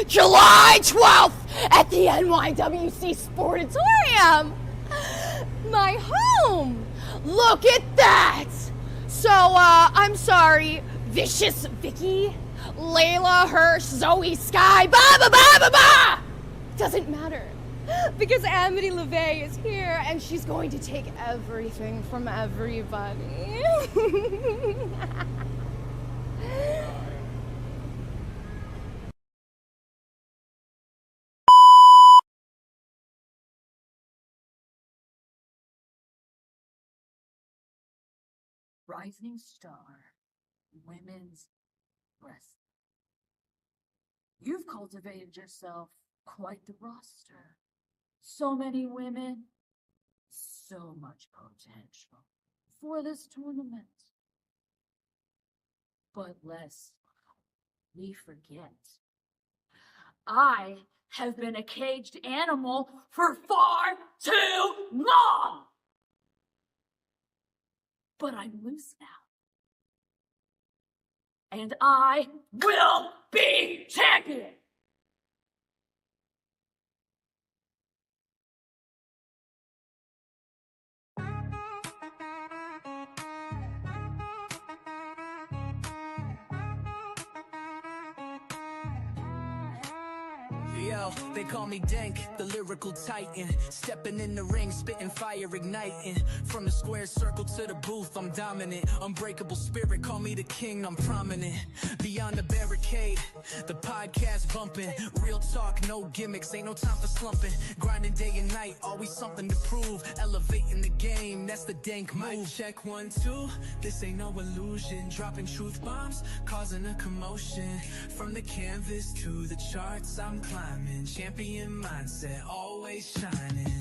July 12th at the NYWC Sportatorium. My home. Look at that. So, I'm sorry, Vicious Vicky, Layla Hirsch, Zoe Sky, ba. Doesn't matter. Because Amity LeVay is here and she's going to take everything from everybody. Rising star, women's wrestling. You've cultivated yourself quite the roster. So many women, so much potential for this tournament. But lest we forget, I have been a caged animal for far too long. But I'm loose now. And I will be champion! Yo, they call me Denk, the lyrical titan. Stepping in the ring, spitting fire, igniting. From the square circle to the booth, I'm dominant. Unbreakable spirit, call me the king, I'm prominent. Beyond the barricade, the podcast bumping. Real talk, no gimmicks, ain't no time for slumping. Grinding day and night, always something to prove. Elevating the game, that's the Denk move. Mic check 1, 2, this ain't no illusion. Dropping truth bombs, causing a commotion. From the canvas to the charts, I'm climbing. Champion mindset, always shining.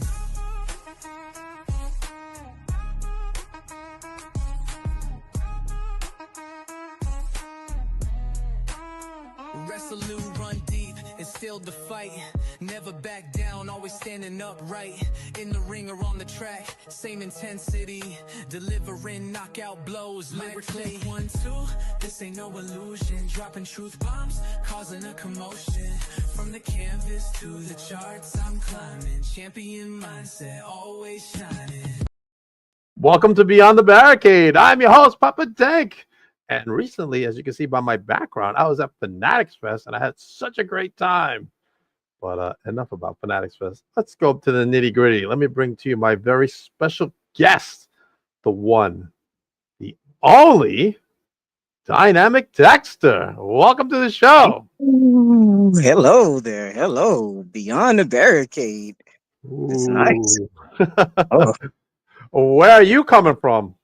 Resolute, run deep, instilled the fight. Never back down, always standing upright. In the ring or on the track, same intensity. Delivering knockout blows lyrically. 1, 2, this ain't no illusion. Dropping truth bombs, causing a commotion. From the canvas to the charts, I'm climbing. Champion mindset, always shining. Welcome to Beyond the Barricade. I'm your host, Papa Dank. And recently, as you can see by my background, I was at Fanatics Fest and I had such a great time. But enough about Fanatics Fest. Let's go to the nitty gritty. Let me bring to you my very special guest, the one, the only dynamic Dexter. Welcome to the show. Ooh, hello there. Hello. Beyond the Barricade. It's nice. Oh, Where are you coming from?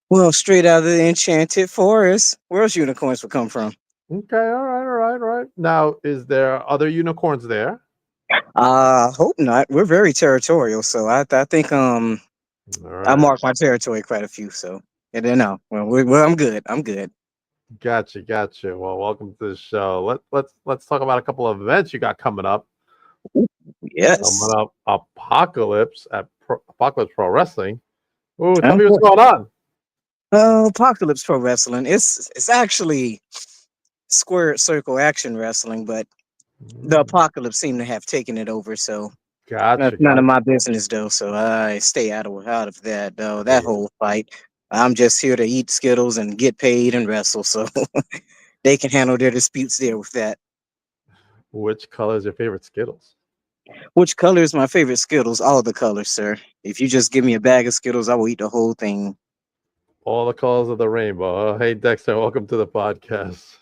well, straight out of the Enchanted Forest. Where else unicorns would come from? Okay, all right. Now, is there other unicorns there? Hope not. We're very territorial, so I think All I right. marked my territory quite a few. So yeah, then no. Well, I'm good. I'm good. Gotcha. Well, welcome to the show. Let's talk about a couple of events you got coming up. Yes. Coming up, Apocalypse at Apocalypse Pro Wrestling. Ooh, tell me what's going on. Apocalypse Pro Wrestling. It's actually square circle action wrestling, but the Apocalypse seem to have taken it over. So Gotcha. that's none of my business, though. So I stay out of that, though. That whole fight. I'm just here to eat Skittles and get paid and wrestle. So they can handle their disputes there with that. Which color is your favorite Skittles? Which color is my favorite Skittles? All the colors, sir. If you just give me a bag of Skittles, I will eat the whole thing. All the colors of the rainbow. Oh, hey, Dexter, welcome to the podcast.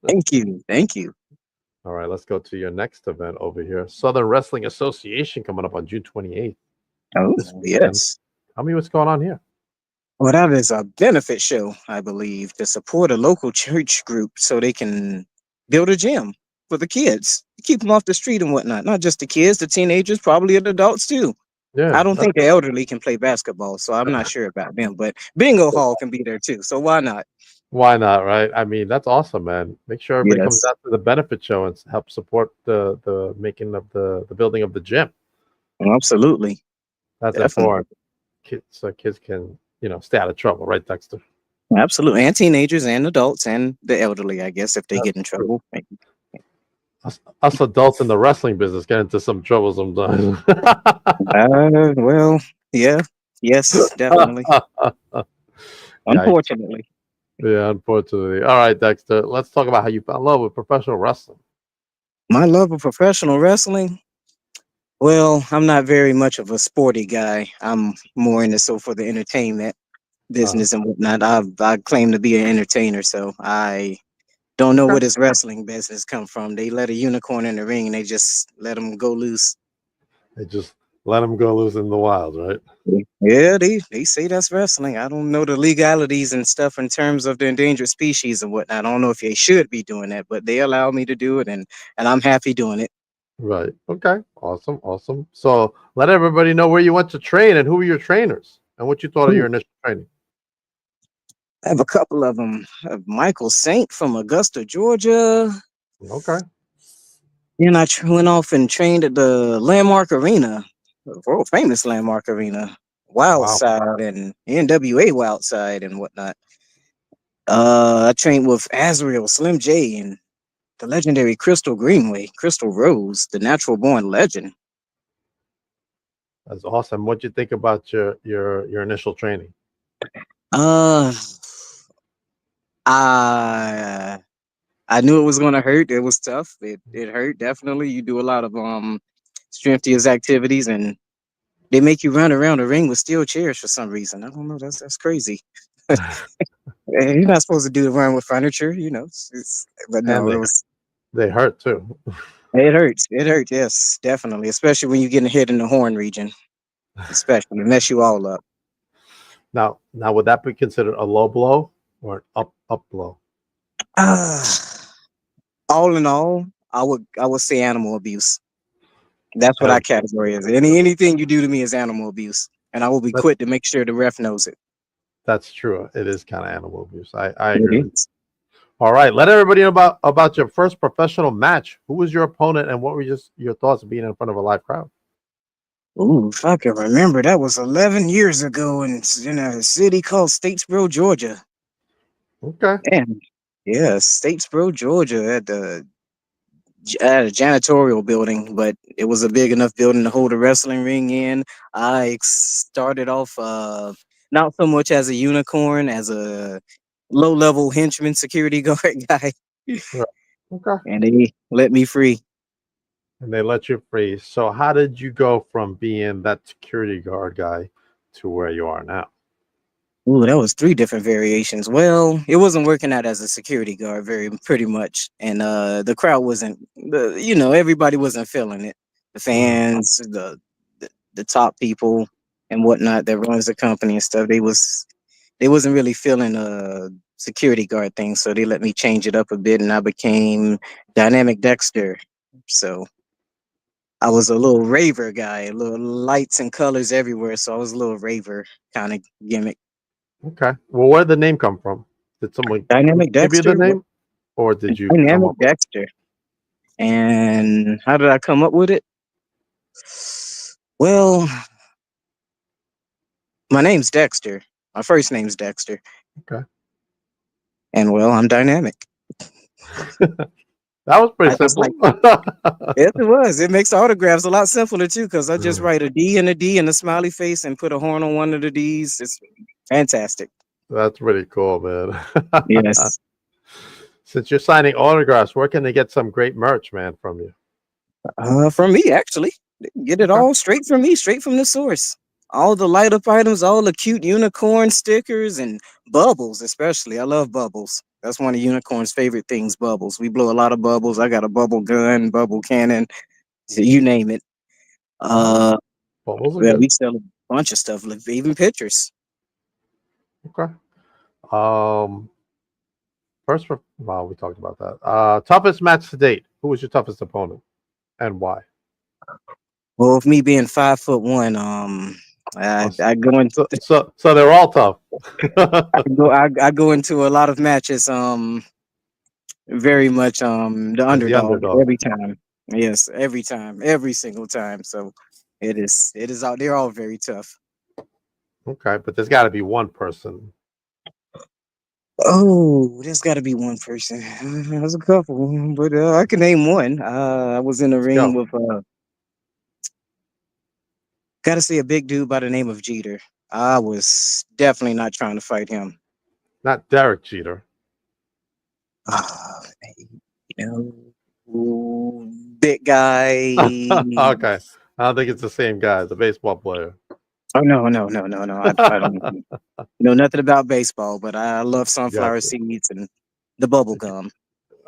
Thank you. Thank you. All right, let's go to your next event over here. Southern Wrestling Association coming up on June 28th. Oh, This weekend. yes. Tell me what's going on here. Well, that is a benefit show, I believe, to support a local church group so they can build a gym for the kids, keep them off the street and whatnot. Not just the kids, the teenagers, probably the adults too. Yeah, I don't think the elderly can play basketball, so I'm not sure about them. But bingo hall can be there too, so why not? why not, right? I mean, that's awesome, man. Make sure everybody comes Yes, out to the benefit show and help support the making of the building of the gym. absolutely, That's definitely, important. Kids can stay out of trouble, right, Dexter? absolutely, and teenagers and adults and the elderly, I guess, if they That's get in true. trouble. Us adults in the wrestling business get into some trouble sometimes. Well, yeah, yes, definitely. Yikes. Unfortunately, Yeah, unfortunately. All right, Dexter. Let's talk about how you fell in love with professional wrestling. my love of professional wrestling. Well, I'm not very much of a sporty guy. I'm more into so for the entertainment Uh, business and whatnot. I claim to be an entertainer, so I don't know okay. where this wrestling business come from. They let a unicorn in the ring and they just let him go loose. They just let them go loose in the wild, right? Yeah, they say that's wrestling. I don't know the legalities and stuff in terms of the endangered species and whatnot. I don't know if they should be doing that, but they allow me to do it, and I'm happy doing it. Right. Okay. Awesome. Awesome. So let everybody know where you went to train and who were your trainers and what you thought of your Ooh, initial training. I have a couple of them. Michael Saint from Augusta, Georgia. Okay. Then I went off and trained at the Landmark Arena, the world famous Landmark Arena, Wild Wow. Side and NWA Wild Side and whatnot. I trained with Azrael, Slim J, and the legendary Crystal Greenway, Crystal Rose, the natural born legend. That's awesome. What'd you think about your initial training? Uh, I I knew it was gonna hurt. It was tough. It hurt definitely. You do a lot of strengthiest activities, and they make you run around the ring with steel chairs for some reason. I don't know. That's crazy. And you're not supposed to do the run with furniture, but And no, they hurt too. it hurts. It hurts, yes, definitely. Especially when you're getting hit in the horn region, especially it mess you all up. Now would that be considered a low blow or an up blow? Ah, all in all, I would say animal abuse. That's what I And category as. Anything you do to me is animal abuse. And I will be that's quick to make sure the ref knows it. that's true. It is kind of animal abuse. I It agree with you. is. All right. Let everybody know about your first professional match. Who was your opponent and what were just your thoughts of being in front of a live crowd? Ooh, if I can remember, that was 11 years ago in a city called Statesboro, Georgia. Okay. And yeah, Statesboro, Georgia, at a janitorial building, but it was a big enough building to hold a wrestling ring in. I started off not so much as a unicorn, as a low level henchman security guard guy, Right. Okay. and they let me free. And they let you free. So how did you go from being that security guard guy to where you are now? Ooh, that was three different variations. Well, it wasn't working out as a security guard very pretty much. And the crowd wasn't everybody wasn't feeling it. The Uh-huh. fans, the top people and whatnot that runs the company and stuff, they wasn't really feeling security guard thing. So they let me change it up a bit and I became dynamic Dexter. So I was a little raver guy, a little lights and colors everywhere. So I was a little raver kind of gimmick. Okay. Well, where did the name come from? Did someone Dynamic give you the Dexter? name or did you come Dynamic up with it? Dexter. And how did I come up with it? Well, my name's Dexter. My first name's Dexter. Okay. And well, I'm dynamic. That was pretty I just like simple. yes, it was. It makes autographs a lot simpler too, because I just write a D and a D and a smiley face and put a horn on one of the D's. It's fantastic. That's pretty cool, man. Yes. Since you're signing autographs, where can they get some great merch, man, from you? From me, actually. Get it Okay. all straight from me, straight from the source. All the light up items, all the cute unicorn stickers and bubbles, especially. I love bubbles. That's one of unicorn's favorite things, bubbles. We blow a lot of bubbles. I got a bubble gun, bubble cannon, you name it. Nice. Uh, Bubbles are well, good. we sell a bunch of stuff, like even pictures. Okay. Um, well, we talked about that. Toughest match to date. Who was your toughest opponent and why? Well, with me being 5'1", Oh, I go into so they're all tough. I go into a lot of matches very much the As the underdog underdog. every time. Yes, every time, every single time. So it is out. They're all very tough. Okay, but there's got to be one person. Oh, there's got to be one person. There's a couple, but I can name one. I was in the Let's ring go. with got to say a big dude by the name of Jeter. I was definitely not trying to fight him. Not Derek Jeter. Uh, you know, big guy. Okay. I don't think it's the same guy, the baseball player. Oh no! I don't know nothing about baseball, but I love sunflower Gotcha. seeds and the bubble gum.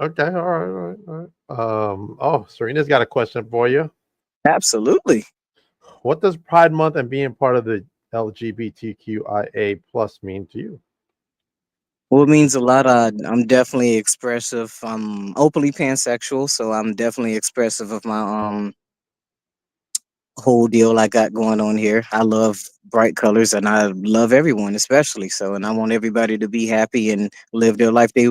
Okay. All right. All right. All right. Oh, Serena's got a question for you. Absolutely. What does Pride Month and being part of the LGBTQIA plus mean to you? Well, it means a lot. I'm definitely expressive. I'm openly pansexual, so I'm definitely expressive of my whole deal I got going on here. I love bright colors, and I love everyone, especially so. And I want everybody to be happy and live their life the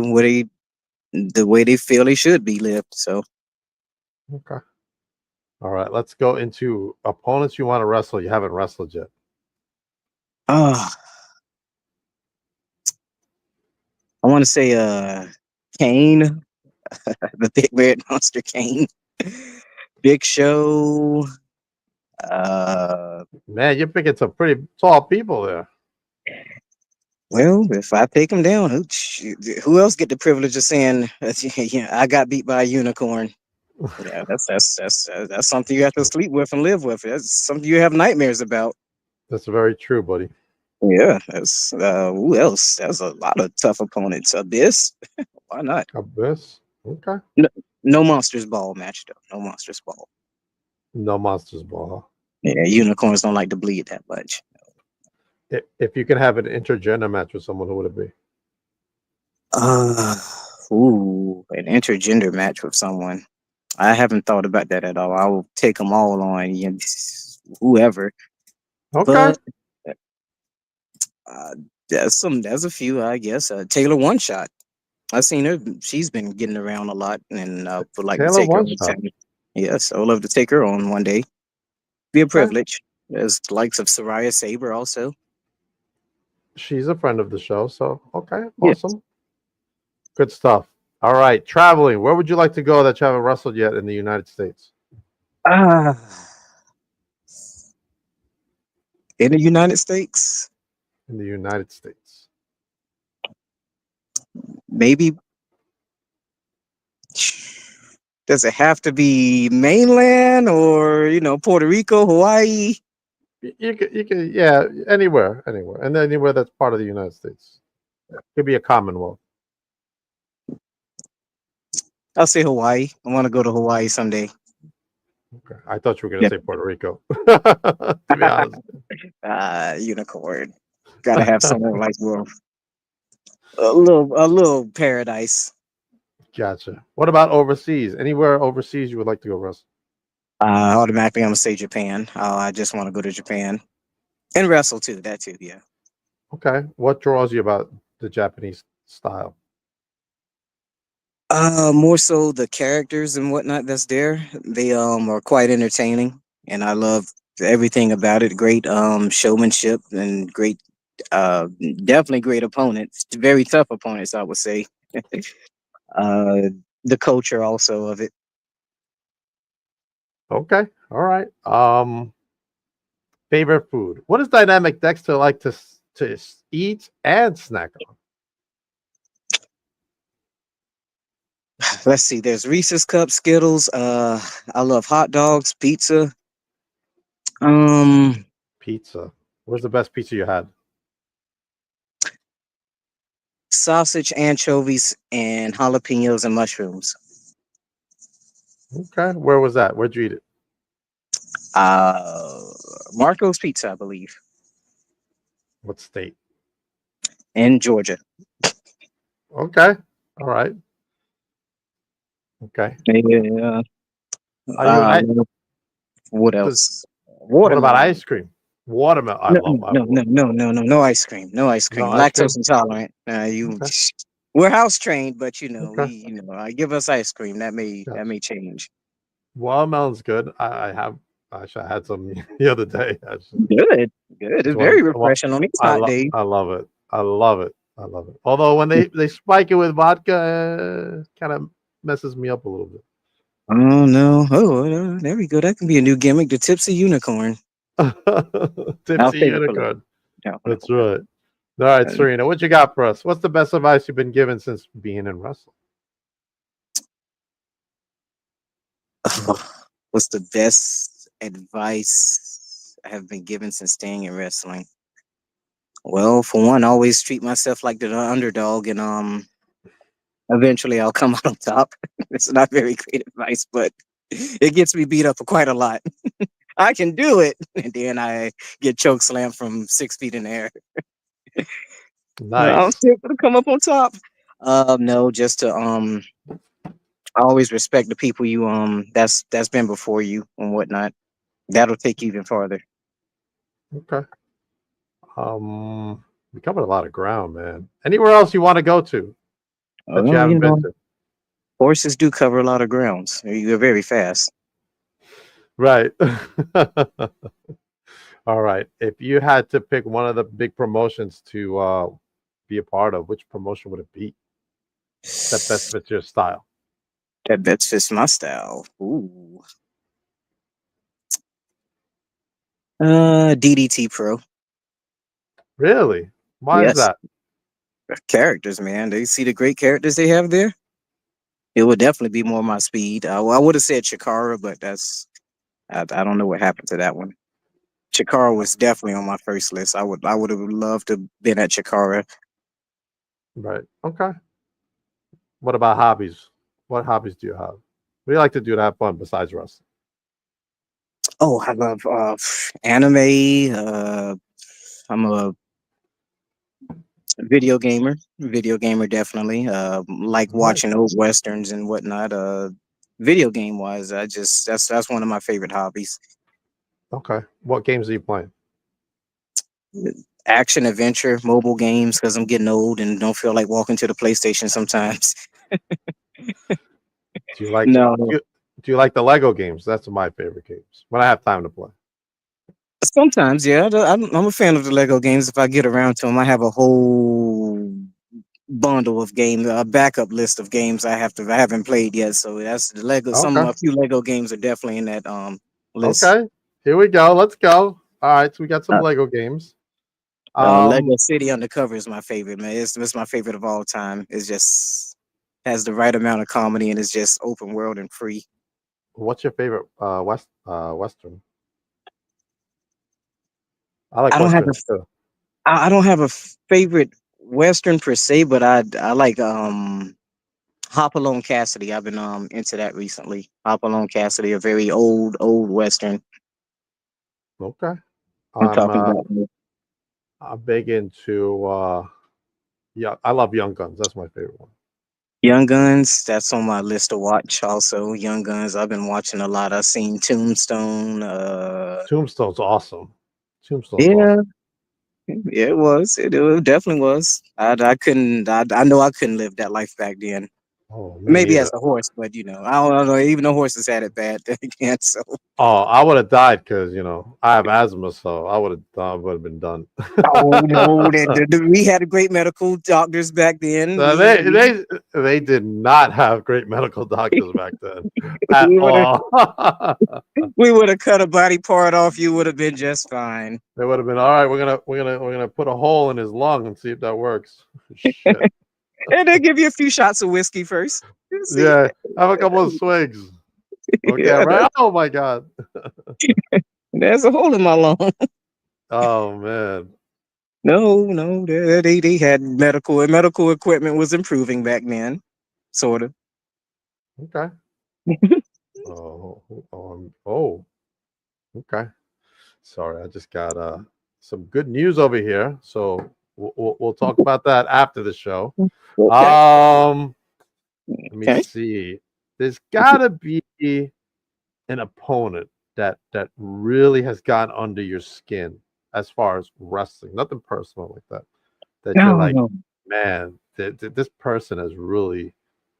way they feel they should be lived. So, Okay. All right. Let's go into opponents you want to wrestle. You haven't wrestled yet. ah, I want to say Kane, the big red monster Kane, Big Show. Uh, Man, you're picking some pretty tall people there. well, if I take him down, who else get the privilege of saying, "Yeah, I got beat by a unicorn"? Yeah, that's something you have to sleep with and live with. That's something you have nightmares about. That's very true, buddy. Yeah, that's who else? There's a lot of tough opponents. Abyss, why not? Abyss. Okay. No, no monsters ball match though. No monsters ball. No monsters ball. Yeah, unicorns don't like to bleed that much. If you can have an intergender match with someone, who would it be? Uh, an intergender match with someone. I haven't thought about that at all. I will take them all on, whoever. Okay. But uh, there's a few, I guess. Taylor One Shot. I've seen her. She's been getting around a lot, and would like to Taylor take her One on. Shot. Yes, I would love to take her on one day. Be a Okay. privilege. There's the likes of Soraya Saber also. She's a friend of the show, so okay, Yes. awesome. Good stuff. All right, traveling. Where would you like to go that you haven't wrestled yet in the United States? Ah, in the United States, In the United States. maybe. Does it have to be mainland or Puerto Rico, Hawaii? You could, yeah, anywhere, and anywhere that's part of the United States. Could be a Commonwealth. I'll say Hawaii. I want to go to Hawaii someday. Okay. I thought you were going to Yeah. say Puerto Rico. To be honest. Unicorn. Gotta have somewhere like a little paradise. Gotcha. What about overseas? Anywhere overseas you would like to go wrestle? Automatically, I'm gonna say Japan. I just want to go to Japan and wrestle too. That too, yeah. Okay. What draws you about the Japanese style? More so the characters and whatnot that's there. They are quite entertaining, and I love everything about it. Great showmanship and great, uh, definitely great opponents. Very tough opponents, I would say. uh, the culture also of it. Okay. All right. Favorite food. What is dynamic Dexter like to eat and snack on? Let's see. There's Reese's Cup, Skittles. I love hot dogs, pizza. Um, Pizza. What's the best pizza you had? Sausage, anchovies, and jalapenos and mushrooms. Okay. Where was that? Where'd you eat it? Uh, Marco's Pizza, I believe, What state? in Georgia. Okay. All right. Okay. Yeah. Are you an ice? What Does, else? what about Watermelon. ice cream? Watermelon. I No, love. I no, love no, no, no, no, no ice cream. No ice no cream. ice cream. Lactose intolerant. You, Okay. we're house trained, but Okay. give us ice cream. That may that Gotcha. may change. Watermelon's good. I have. Actually, I had some the other day. Actually, Good, good. it's It's one of very the, refreshing on these hot days. I love it. I love it. I love it. Although when they spike it with vodka, kind of messes me up a little Oh no! Oh, there we go. That can be a new gimmick. The tipsy unicorn. bit. I'll Tipsy save it for later. unicorn. Yeah, That's right. All right, uh, Serena, what you got for us? What's the best advice you've been given since being in wrestling? what's the best advice I have been given since staying in wrestling? Well, for one, always treat myself like the underdog, and eventually I'll come out on top. It's not very great advice, but it gets me beat up for quite a lot. I can do it, and then I get choke slammed from 6 feet in the air. I'm Nice. still gonna come up on top. No, just to always respect the people you that's been before you and whatnot. That'll take you even farther. Okay. We covered a lot of ground, man. Anywhere else you want to go to that you Well, haven't been to? horses do cover a lot of grounds. You're very fast. Right. All right. If you had to pick one of the big promotions to be a part of, which promotion would it be that best fits your style? That best fits my style. Ooh. DDT Pro. Really? Why is Yes, that? characters, man. They see the great characters they have there. It would definitely be more my speed. I would have said Chikara, but I don't know what happened to that one. Chikara was definitely on my first list. I would have loved to been at Chikara. Right. Okay. What about hobbies? What hobbies do you have? What do you like to do to have fun besides wrestling? Oh, I love anime. I'm a Video gamer definitely. Like Nice. watching old westerns and whatnot. Video game wise, that's one of my favorite hobbies. Okay. What games are you playing? Action adventure mobile games because I'm getting old and don't feel like walking to the PlayStation sometimes. Do you like No, do you like the Lego games? That's my favorite games when I have time to play. sometimes yeah. I'm a fan of the Lego games. If I get around to them, I have a whole bundle of games, a backup list of games I haven't played yet. So that's the Lego. Okay. A few Lego games are definitely in that list. Okay. Here we go. Let's go. All right. So we got some Lego games. Lego Um, City Undercover is my favorite, man. It's my favorite of all time. It's just has the right amount of comedy and it's just open world and free. what's your favorite Western? I like I don't have a Westerns too. I don't have a favorite Western per se, but I like Hop Alone Cassidy. I've been into that recently. Hop Alone Cassidy, a very old Western. Okay. I'm I'm talking uh about I'm big into yeah, I love Young Guns. That's my favorite one. Young Guns. That's on my list to watch. Also, Young Guns. I've been watching a lot. I've seen Tombstone. Tombstone's awesome. Tombstone's Yeah, awesome. yeah, it was. It definitely was. I couldn't. I know I couldn't live that life back then. Oh, me Maybe as neither. a horse, but I don't know. Even the horses had it bad then again. So Oh, I would have died because I have asthma, so I would have been done. oh no, we had great medical doctors back then. So they did not have great medical doctors back then at We would have all. we would have cut a body part off. You would have been just fine. They would have been all right. We're gonna put a hole in his lung and see if that works. Shit. And they give you a few shots of whiskey first. See, Yeah, have a couple of swigs. Okay, yeah, right. Oh my god. there's a hole in my lung. Oh man. No, they had medical equipment was improving back then, sort of. Okay. Oh, oh. Okay. Sorry, I just got some good news over here. So we'll talk about that after the show. Okay, Let me okay. see. There's gotta be an opponent that really has gotten under your skin as far as wrestling. Nothing personal like that. That you're like, No, man, this person has really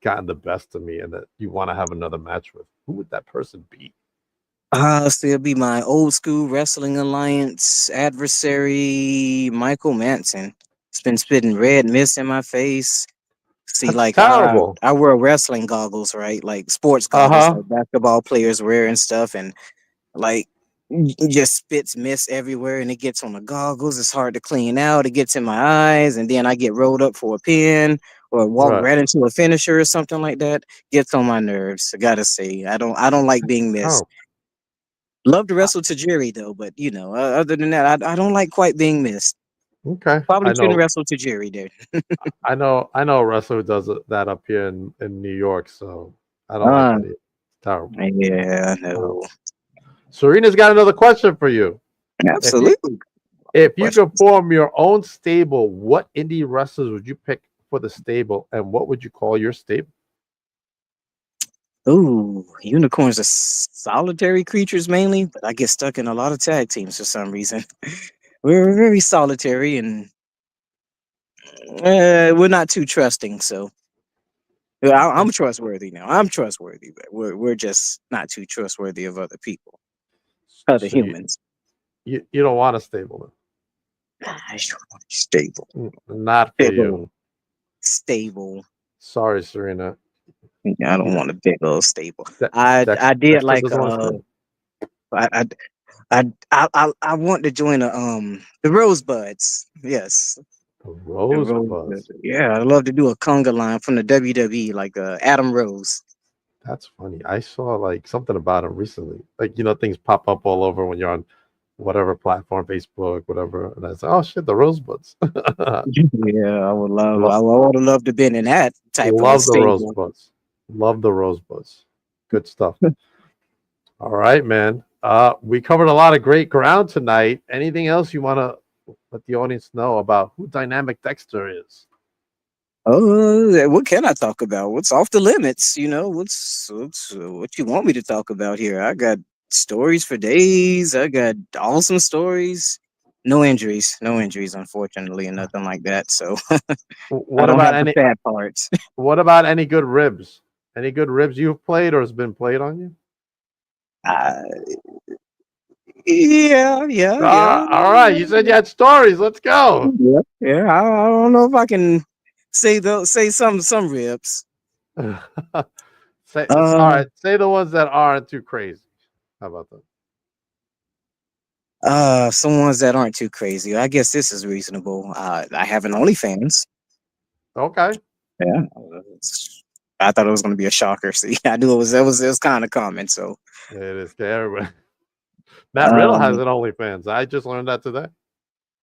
gotten the best of me, and that you want to have another match with. Who would that person be? still be my old school wrestling alliance adversary, Michael Manson. It's been spitting red mist in my face. See, That's like terrible. I wear wrestling goggles, right? Like sports Uh goggles, huh. like basketball players wear and stuff, and like just spits mist everywhere, and it gets on the goggles. It's hard to clean out. It gets in my eyes, and then I get rolled up for a pin or walk Right. right into a finisher or something like that. Gets on my nerves. I gotta say, I don't like being missed. Oh, Love to wrestle to Jerry though, but other than that, I don't like quite being missed. okay. Probably shouldn't wrestle to Jerry there. I know a wrestler who does that up here in New York, so I don't like Uh, that either. It's terrible. yeah, Terrible. no, Serena's got another question for you. If you absolutely. if you could Questions. form your own stable, what indie wrestlers would you pick for the stable, and what would you call your stable? Ooh, unicorns are solitary creatures mainly, but I get stuck in a lot of tag teams for some reason. We're very solitary and we're not too trusting. So Okay. I'm trustworthy now. I'm trustworthy, but we're just not too trustworthy of other people, other So humans. you don't want a stable, Gosh, stable, then. Not for stable, you. stable. Sorry, Serena. Yeah, I don't You, want a big old stable. De- I did Dexter like doesn't want a stable. I I I want to join the Rosebuds. Yes, The the Rosebuds. Rosebuds. Yeah, I'd love to do a conga line from the WWE, like Adam Rose. That's funny. I saw like something about him recently. Like things pop up all over when you're on whatever platform, Facebook, whatever. And I was like, oh shit, the Rosebuds. Yeah, I would love. Lo- I would have loved to been in that type of a Love the stable. Rosebuds. Love the Rosebuds. Good stuff. All right, man. We covered a lot of great ground tonight. Anything else you want to let the audience know about who Dynamic Dexter is? Oh, what can I talk about? What's off the limits? What you want me to talk about here? I got stories for days. I got awesome stories. No injuries, unfortunately, and nothing like that. So I What don't about have the any? sad parts. What about any good ribs? Any good ribs you've played or has been played on you? Uh, yeah. All right. You said you had stories. Let's go. Yeah, yeah. I don't know if I can say some ribs. All Uh, right. Say the ones that aren't too crazy. How about that? some ones that aren't too crazy. I guess this is reasonable. I have an OnlyFans. Okay. Yeah, I thought it was going to be a shocker. See, I knew it was kind of common. So, It is scary. Matt Riddle has um, an OnlyFans. I just learned that today.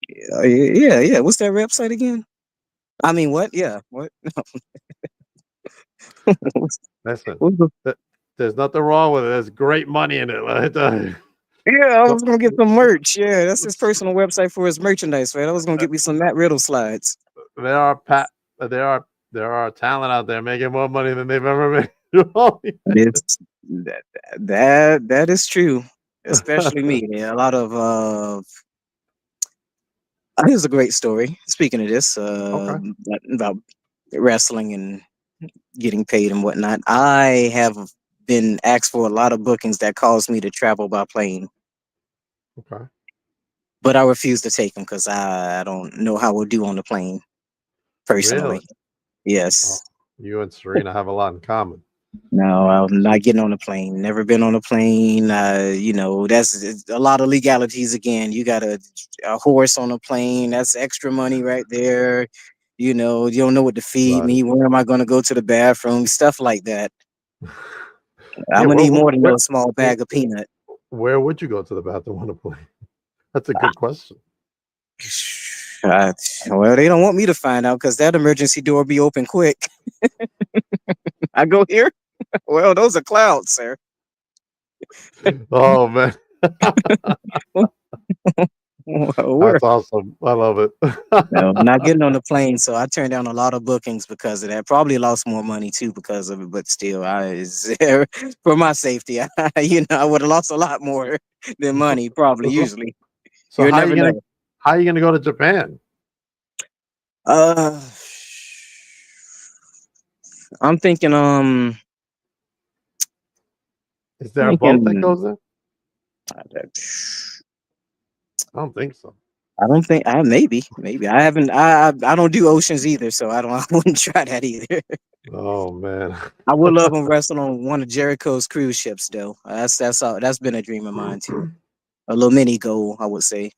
yeah. What's that website again? I mean, what? Yeah, what? what's, Listen, what's the, there's nothing wrong with it. There's great money in it. Let me tell you. yeah, I So, was gonna get some merch. Yeah, that's his personal website for his merchandise, right? I was gonna get me some Matt Riddle slides. there are there are talent out there making more money than they've ever made. It's that is true, especially me. Yeah, a lot of here's a great story. Speaking of this, Okay. about wrestling and getting paid and whatnot. I have been asked for a lot of bookings that caused me to travel by plane, Okay. but I refuse to take them because I don't know how we'll do on the plane Really? personally. Oh, Yes. you and Serena have a lot in common. No, I'm not getting on a plane. Never been on a plane. That's it's a lot of legalities again. You got a horse on a plane. That's extra money right there. You don't know what to feed Right. me. Where am I going to go to the bathroom? Stuff like that. Yeah. I'm gonna need more than a small bag of Where, peanut. where would you go to the bathroom on a plane? That's a good question. Uh, well, they don't want me to find out because that emergency door be open quick. I go here. Well, those are clouds, sir. Oh man, Where? that's awesome. I love it. No, I'm not getting on the plane, so I turned down a lot of bookings because of that. Probably lost more money too because of it, but still, for my safety, I would have lost a lot more than money. Probably, so, usually, so you'll never know. how are you gonna go to Japan? Uh, I'm thinking. Is there a boat that Thinking. goes there? I don't think so. I don't think I maybe I haven't I don't do oceans either, so I don't I wouldn't try that either. Oh man. I would love him wrestle on one of Jericho's cruise ships though. That's all, that's been a dream of mine too. A little mini goal, I would say.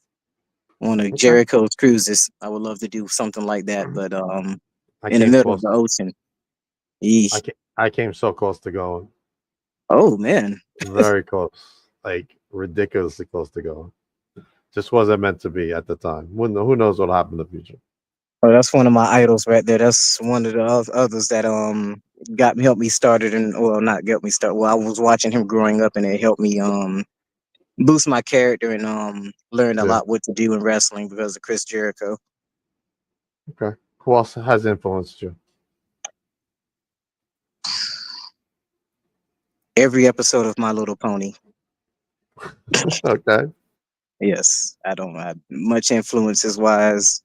One of Okay. Jericho's cruises. I would love to do something like that, but I in the came middle of close. the ocean. Yeesh. I came so close to going. Oh man. Very close. Like ridiculously close to going. Just wasn't meant to be at the time. Who knows what'll happen in the future? Oh, that's one of my idols right there. That's one of the others that got me helped me started and well not got me started. Well, I was watching him growing up and it helped me boost my character and learn a Yeah. lot what to do in wrestling because of Chris Jericho. Okay. Who else has influenced you? Every episode of My Little Pony. Okay. Yes, I don't have much influences wise.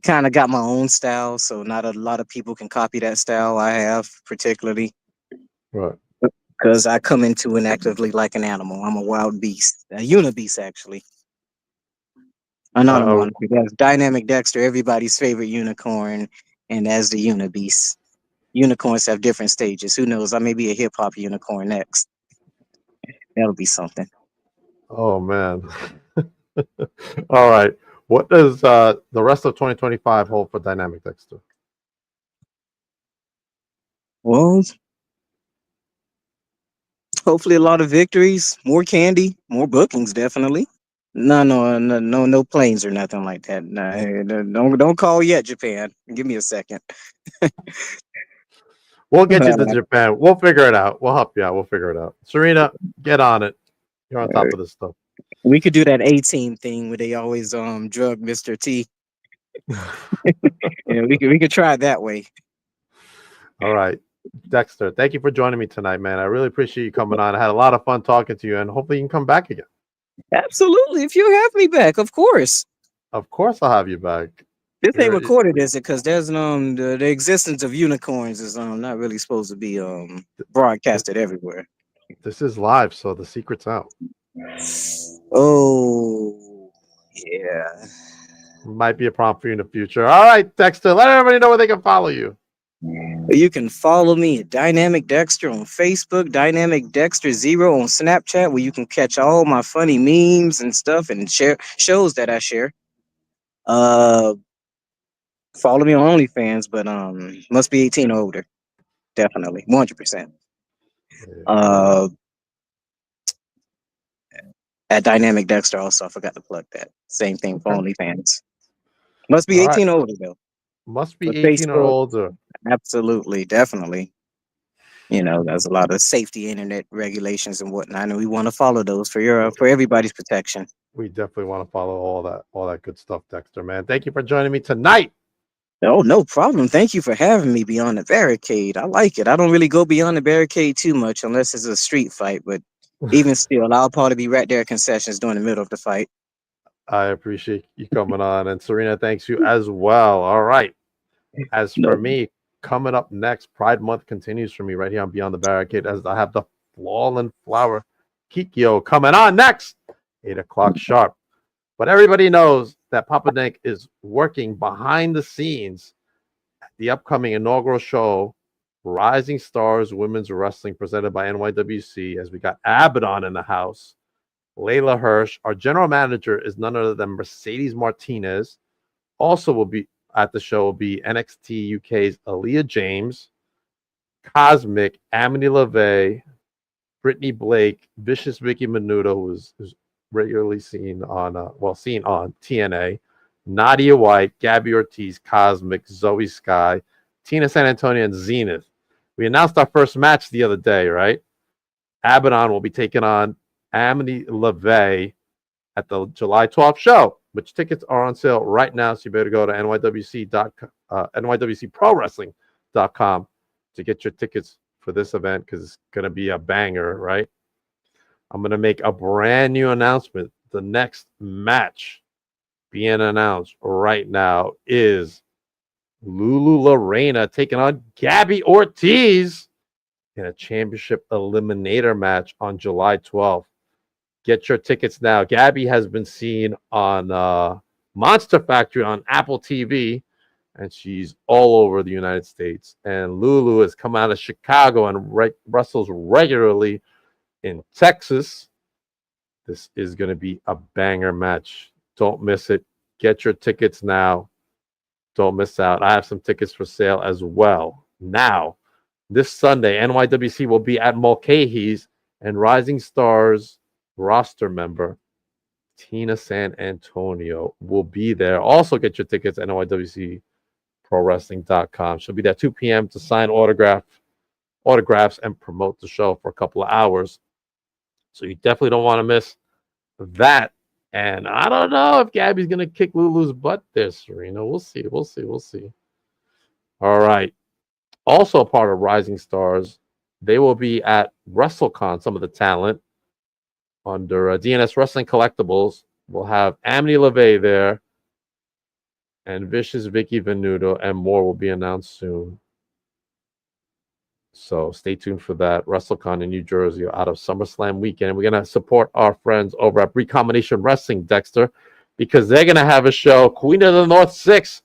Kind of got my own style, so not a lot of people can copy that style I have, particularly Right. because I come into it actively like an animal. I'm a wild beast, a unibeast actually. Not a Uh, monarchy. That's Dynamic Dexter, everybody's favorite unicorn, and as the unibeast. Unicorns have different stages. Who knows? I may be a hip hop unicorn next. That'll be something. oh man. All right. What does the rest of 2025 hold for Dynamic Dexter? Well, hopefully a lot of victories, more candy, more bookings, definitely. No planes or nothing like that. No, hey, don't call yet, Japan. Give me a second. We'll get you to Uh, Japan. We'll figure it out. We'll help you out. We'll figure it out. Serena, get on it. You're on top of this stuff. we could do that A-team thing where they always drug Mr. T. Yeah, we could try it that way. All right. Dexter, thank you for joining me tonight, man. I really appreciate you coming on. I had a lot of fun talking to you, and hopefully you can come back again. Absolutely. If you have me back, of course. Of course, I'll have you back. This ain't You're, recorded, is it? Because there's the existence of unicorns is not really supposed to be broadcasted everywhere. this is live, so the secret's out. Oh yeah. Might be a problem for you in the future. All right, Dexter, let everybody know where they can follow you. You can follow me at Dynamic Dexter on Facebook, Dynamic Dexter Zero on Snapchat, where you can catch all my funny memes and stuff and share shows that I share. Uh, Follow me on OnlyFans, but must be 18 or older, definitely, 100%. Uh, at Dynamic Dexter also, I forgot to plug that. Same thing for Okay. OnlyFans. Must be All right. 18 or older though. Must For be 18 or Facebook, older. absolutely, definitely. You know, there's a lot of safety internet regulations and whatnot, and we want to follow those for everybody's protection. We definitely want to follow all that good stuff, Dexter, man. Thank you for joining me tonight. Oh, no problem. Thank you for having me beyond the barricade. I like it. I don't really go beyond the barricade too much unless it's a street fight, but even still, I'll probably be right there at concessions during the middle of the fight. I appreciate you coming on, and Serena, thanks you as well. All right. As No, for me, coming up next, Pride Month continues for me right here on Beyond the Barricade as I have the Fallen Flower Kikyo coming on next, 8 o'clock sharp. But everybody knows that Papa Dank is working behind the scenes at the upcoming inaugural show, Rising Stars Women's Wrestling, presented by NYWC, as we got Abaddon in the house. Layla Hirsch, our general manager, is none other than Mercedes Martinez. Also will be at the show will be NXT UK's Aaliyah James, Cosmic, Amity LaVey, Brittany Blake, Vicious Vicky Menudo, who's regularly seen on TNA, Nadia White, Gabby Ortiz, Cosmic, Zoe Sky, Tina San Antonio, and Zenith. We announced our first match the other day, right? Abaddon will be taking on Amity LaVey at the July 12th show, which tickets are on sale right now. So you better go to NYWC.NYWCProWrestling.com to get your tickets for this event because it's going to be a banger, right? I'm going to make a brand new announcement. The next match being announced right now is Lulu Lorena taking on Gabby Ortiz in a championship eliminator match on July 12th. Get your tickets now. Gabby has been seen on Monster Factory on Apple TV, and she's all over the United States. And Lulu has come out of Chicago and wrestles regularly in Texas. This is going to be a banger match. Don't miss it. Get your tickets now. Don't miss out. I have some tickets for sale as well. Now, this Sunday, NYWC will be at Mulcahy's, and Rising Stars roster member Tina San Antonio will be there. Also, get your tickets at NYWCProWrestling.com. She'll be there at 2 p.m. to sign autographs and promote the show for a couple of hours. So you definitely don't want to miss that. And I don't know if Gabby's going to kick Lulu's butt there, Serena. We'll see. All right. Also a part of Rising Stars, they will be at WrestleCon, some of the talent, under DNS Wrestling Collectibles. We'll have Amity LeVay there, and Vicious Vicky Venuto, and more will be announced soon. So stay tuned for that. WrestleCon in New Jersey out of SummerSlam weekend. And we're going to support our friends over at Recombination Wrestling, Dexter, because they're going to have a show, Queen of the North 6,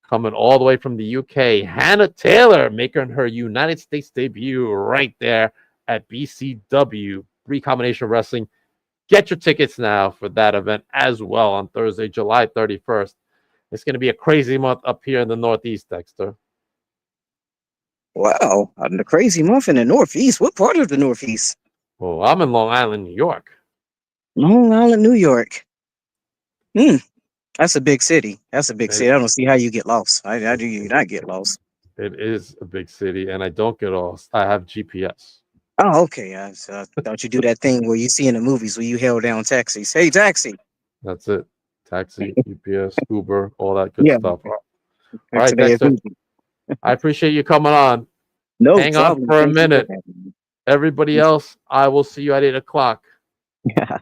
coming all the way from the UK. Hannah Taylor making her United States debut right there at BCW, Recombination Wrestling. Get your tickets now for that event as well on Thursday, July 31st. It's going to be a crazy month up here in the Northeast, Dexter. Wow, the crazy month in the Northeast. What part of the Northeast? Oh, I'm in Long Island, New York. Long Island, New York. That's a big city. That's a big city. I don't see how you get lost. How do you not get lost? It is a big city, and I don't get lost. I have GPS. Oh, okay. Don't you do that thing where you see in the movies where you hail down taxis? Hey, taxi. That's it. Taxi, UPS, Uber, all that good stuff. All right, Today Dexter. I appreciate you coming on. No Hang problem. on for a Thank you minute. for having me. Everybody else, I will see you at 8 o'clock. Yeah.